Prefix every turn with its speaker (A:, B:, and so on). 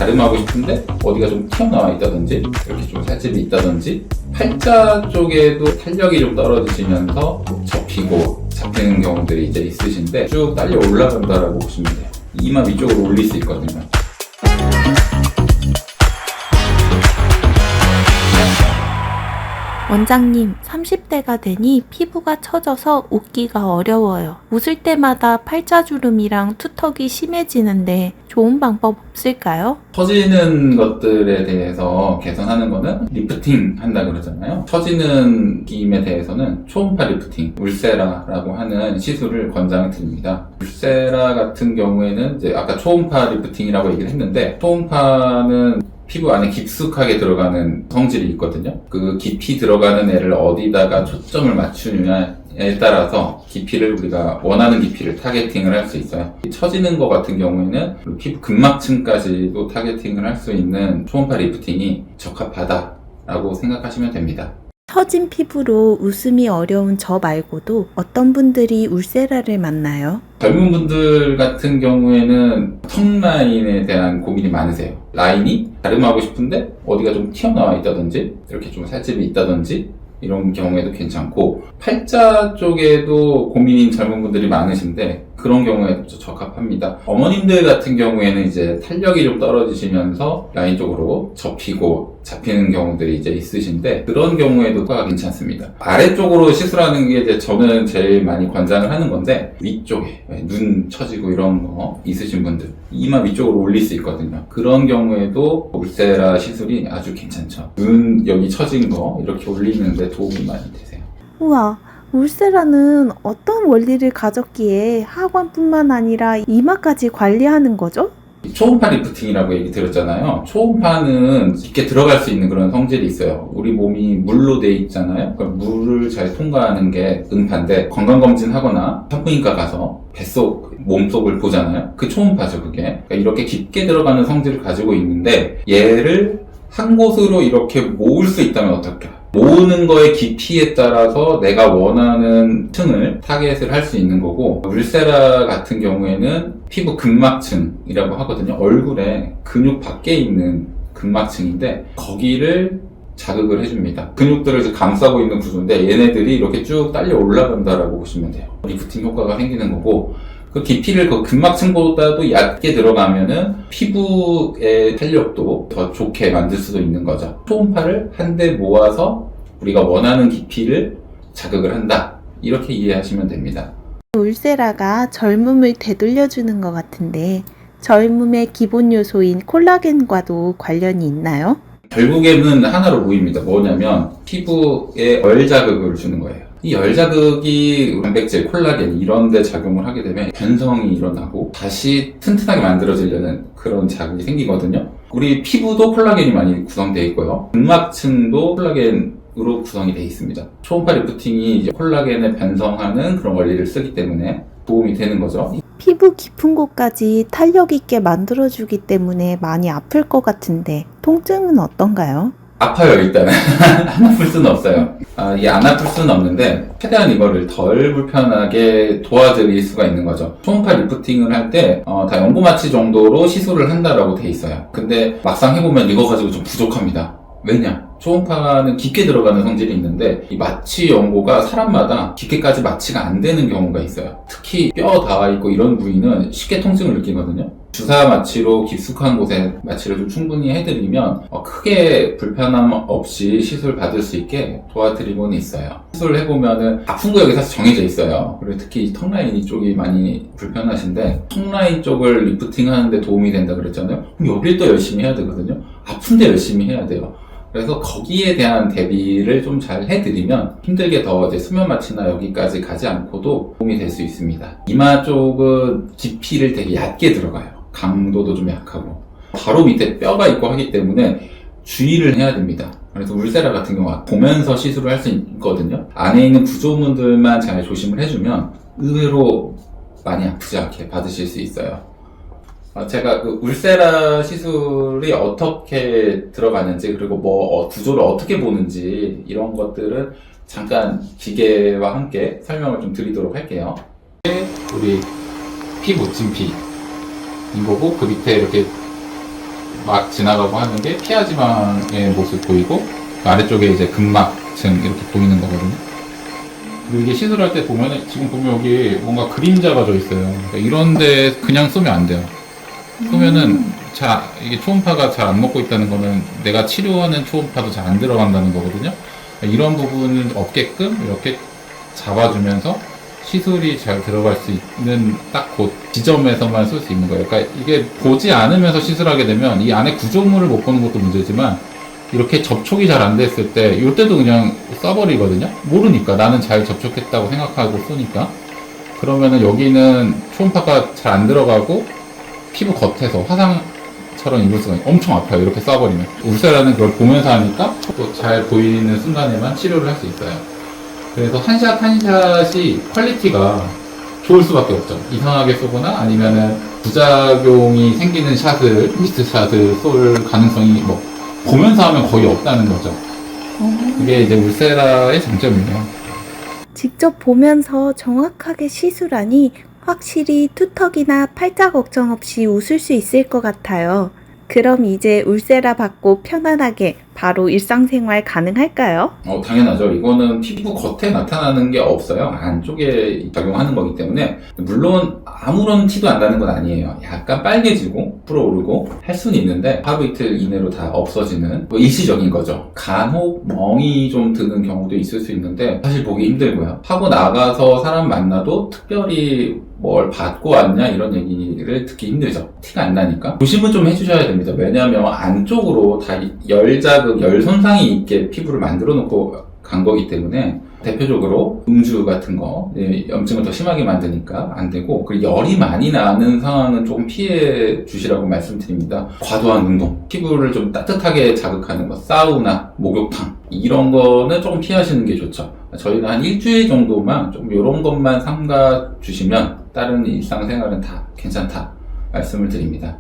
A: 가름하고 싶은데 어디가 좀 튀어나와 있다든지 이렇게 좀 살집이 있다든지 팔자 쪽에도 탄력이 좀 떨어지시면서 접히고 잡히는 경우들이 이제 있으신데 쭉 딸려 올라간다라고 보시면 돼요. 이마 위쪽으로 올릴 수 있거든요.
B: 원장님, 30대가 되니 피부가 처져서 웃기가 어려워요. 웃을 때마다 팔자주름이랑 투턱이 심해지는데 좋은 방법 없을까요?
A: 처지는 것들에 대해서 개선하는 거는 리프팅 한다 그러잖아요. 처지는 기임에 대해서는 초음파 리프팅, 울세라라고 하는 시술을 권장을 드립니다. 울세라 같은 경우에는 이제 아까 초음파 리프팅이라고 얘기를 했는데, 초음파는 피부 안에 깊숙하게 들어가는 성질이 있거든요. 그 깊이 들어가는 애를 어디다가 초점을 맞추느냐에 따라서 깊이를 우리가 원하는 깊이를 타겟팅을 할 수 있어요. 처지는 것 같은 경우에는 피부 근막층까지도 타겟팅을 할 수 있는 초음파 리프팅이 적합하다라고 생각하시면 됩니다.
B: 처진 피부로 웃음이 어려운 저 말고도 어떤 분들이 울세라를 만나요?
A: 젊은 분들 같은 경우에는 턱 라인에 대한 고민이 많으세요. 라인이 가름하고 싶은데 어디가 좀 튀어나와 있다든지 이렇게 좀 살집이 있다든지 이런 경우에도 괜찮고, 팔자 쪽에도 고민인 젊은 분들이 많으신데 그런 경우에도 적합합니다. 어머님들 같은 경우에는 이제 탄력이 좀 떨어지시면서 라인 쪽으로 접히고 잡히는 경우들이 이제 있으신데 그런 경우에도 효과가 괜찮습니다. 아래쪽으로 시술하는 게 이제 저는 제일 많이 권장을 하는 건데, 위쪽에 눈 처지고 이런 거 있으신 분들 이마 위쪽으로 올릴 수 있거든요. 그런 경우에도 울세라 시술이 아주 괜찮죠. 눈 여기 처진 거 이렇게 올리는데 도움이 많이 되세요.
B: 우와, 울세라는 어떤 원리를 가졌기에 하관뿐만 아니라 이마까지 관리하는 거죠?
A: 초음파 리프팅이라고 얘기 들었잖아요. 초음파는 깊게 들어갈 수 있는 그런 성질이 있어요. 우리 몸이 물로 돼 있잖아요. 그러니까 물을 잘 통과하는 게 음파인데, 건강검진 하거나 산부인과 가서 뱃속, 몸속을 보잖아요. 그 초음파죠, 그게. 그러니까 이렇게 깊게 들어가는 성질을 가지고 있는데, 얘를 한 곳으로 이렇게 모을 수 있다면 어떨까? 모으는 거의 깊이에 따라서 내가 원하는 층을 타겟을 할 수 있는 거고, 울세라 같은 경우에는 피부 근막층이라고 하거든요. 얼굴에 근육 밖에 있는 근막층인데 거기를 자극을 해줍니다. 근육들을 이제 감싸고 있는 구조인데 얘네들이 이렇게 쭉 딸려 올라간다라고 보시면 돼요. 리프팅 효과가 생기는 거고, 그 깊이를 그 근막층보다도 얕게 들어가면은 피부의 탄력도 더 좋게 만들 수도 있는 거죠. 초음파를 한데 모아서 우리가 원하는 깊이를 자극을 한다, 이렇게 이해하시면 됩니다.
B: 울세라가 젊음을 되돌려주는 것 같은데 젊음의 기본 요소인 콜라겐과도 관련이 있나요?
A: 결국에는 하나로 모입니다. 뭐냐면 피부에 열 자극을 주는 거예요. 이 열 자극이 단백질, 콜라겐 이런 데 작용을 하게 되면 변성이 일어나고 다시 튼튼하게 만들어지려는 그런 자극이 생기거든요. 우리 피부도 콜라겐이 많이 구성되어 있고요. 근막층도 콜라겐으로 구성이 되어 있습니다. 초음파 리프팅이 이제 콜라겐을 변성하는 그런 원리를 쓰기 때문에 도움이 되는 거죠.
B: 피부 깊은 곳까지 탄력 있게 만들어주기 때문에 많이 아플 것 같은데 통증은 어떤가요?
A: 아파요, 일단은. 안 아플 수는 없어요. 이게 안 아플 수는 없는데, 최대한 이거를 덜 불편하게 도와드릴 수가 있는 거죠. 초음파 리프팅을 할 때, 다 연고마취 정도로 시술을 한다라고 돼 있어요. 근데 막상 해보면 이거 가지고 좀 부족합니다. 왜냐? 초음파는 깊게 들어가는 성질이 있는데 이 마취 연고가 사람마다 깊게까지 마취가 안 되는 경우가 있어요. 특히 뼈 닿아 있고 이런 부위는 쉽게 통증을 느끼거든요. 주사 마취로 깊숙한 곳에 마취를 좀 충분히 해드리면 크게 불편함 없이 시술 받을 수 있게 도와드리고는 있어요. 시술을 해보면은 아픈 구역이 사실 정해져 있어요. 그리고 특히 턱 라인 이쪽이 많이 불편하신데, 턱 라인 쪽을 리프팅 하는데 도움이 된다 그랬잖아요. 그럼 여길 또 열심히 해야 되거든요. 아픈데 열심히 해야 돼요. 그래서 거기에 대한 대비를 좀 잘 해드리면 힘들게 더 이제 수면 마취나 여기까지 가지 않고도 도움이 될 수 있습니다. 이마 쪽은 깊이를 되게 얕게 들어가요. 강도도 좀 약하고 바로 밑에 뼈가 있고 하기 때문에 주의를 해야 됩니다. 그래서 울세라 같은 경우는 보면서 시술을 할 수 있거든요. 안에 있는 구조물들만 잘 조심을 해주면 의외로 많이 아프지 않게 받으실 수 있어요. 제가 그 울세라 시술이 어떻게 들어가는지, 그리고 뭐 구조를 어떻게 보는지 이런 것들은 잠깐 기계와 함께 설명을 좀 드리도록 할게요. 우리 피부 진피인 거고, 그 밑에 이렇게 막 지나가고 하는 게 피하지방의 모습 보이고 그 아래쪽에 이제 근막층 이렇게 보이는 거거든요. 그리고 이게 시술할 때 보면 지금 보면 여기 뭔가 그림자가 져 있어요. 그러니까 이런데 그냥 쏘면 안 돼요. 쏘면은 이게 초음파가 잘 안 먹고 있다는 거는 내가 치료하는 초음파도 잘 안 들어간다는 거거든요. 그러니까 이런 부분은 없게끔 이렇게 잡아주면서 시술이 잘 들어갈 수 있는 딱 그 지점에서만 쓸 수 있는 거예요. 그러니까 이게 보지 않으면서 시술하게 되면 이 안에 구조물을 못 보는 것도 문제지만 이렇게 접촉이 잘 안 됐을 때 이때도 그냥 쏴버리거든요. 모르니까 나는 잘 접촉했다고 생각하고 쏘니까. 그러면은 여기는 초음파가 잘 안 들어가고 피부 겉에서 화상처럼 입을 수가 엄청 아파요. 이렇게 쏴버리면. 울세라는 걸 보면서 하니까 또 잘 보이는 순간에만 치료를 할 수 있어요. 그래서 한 샷 한 샷이 퀄리티가 좋을 수밖에 없죠. 이상하게 쏘거나 아니면은 부작용이 생기는 샷을, 미스트 샷을 쏠 가능성이 뭐 보면서 하면 거의 없다는 거죠. 그게 이제 울세라의 장점이에요.
B: 직접 보면서 정확하게 시술하니 확실히 투턱이나 팔자 걱정 없이 웃을 수 있을 것 같아요. 그럼 이제 울세라 받고 편안하게 바로 일상생활 가능할까요?
A: 당연하죠. 이거는 피부 겉에 나타나는 게 없어요. 안쪽에 작용하는 거기 때문에 물론 아무런 티도 안 나는 건 아니에요. 약간 빨개지고 불어오르고 할 수는 있는데 하루 이틀 이내로 다 없어지는 뭐 일시적인 거죠. 간혹 멍이 좀 드는 경우도 있을 수 있는데 사실 보기 힘들고요. 하고 나가서 사람 만나도 특별히 뭘 받고 왔냐 이런 얘기를 듣기 힘들죠. 티가 안 나니까 조심은 좀 해주셔야 됩니다. 왜냐하면 안쪽으로 다 열자극, 열 손상이 있게 피부를 만들어 놓고 간 거기 때문에 대표적으로 음주 같은 거 염증을 더 심하게 만드니까 안 되고, 그리고 열이 많이 나는 상황은 조금 피해 주시라고 말씀드립니다. 과도한 운동, 피부를 좀 따뜻하게 자극하는 거, 사우나, 목욕탕 이런 거는 조금 피하시는 게 좋죠. 저희는 한 일주일 정도만 좀 이런 것만 삼가 주시면 다른 일상생활은 다 괜찮다 말씀을 드립니다.